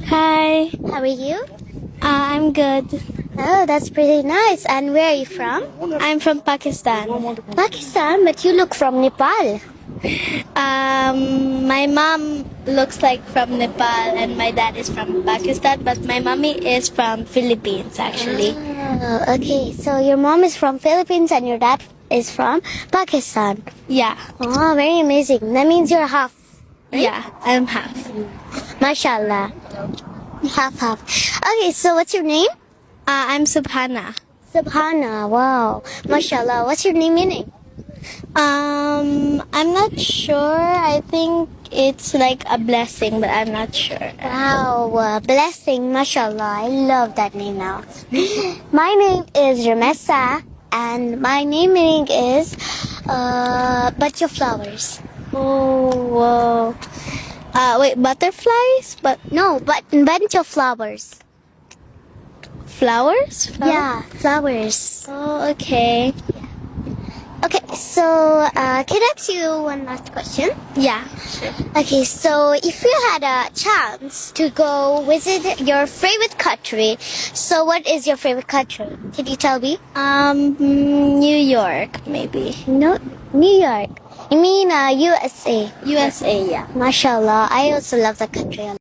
Hi, How are you? I'm good. Oh, that's pretty nice. And where are you from? I'm from Pakistan. Pakistan, but you look from Nepal. My mom looks like from Nepal and my dad is from Pakistan, but my mommy is from Philippines actually. Oh, okay. So your mom is from Philippines and your dad is from Pakistan. Yeah, Oh, very amazing. That means you're half. yeah, I'm half. Mashallah. Half. Okay, so what's your name? I'm Subhana. Subhana. Wow. Mashallah. What's your name meaning? I'm not sure. I think it's like a blessing, but I'm not sure. Wow, blessing, mashallah. I love that name now. My name is Ramessa, and my name meaning is bunch of flowers. Oh, whoa. Wait, butterflies? But No, but bunch of flowers. flowers? Yeah, flowers. Oh, okay. Okay, so can I ask you one last question? Yeah. Okay, so if you had a chance to go visit your favorite country, so what is your favorite country? Can you tell me? New York, maybe. No, New York. You mean USA? USA, yeah. Mashallah, I also love the country.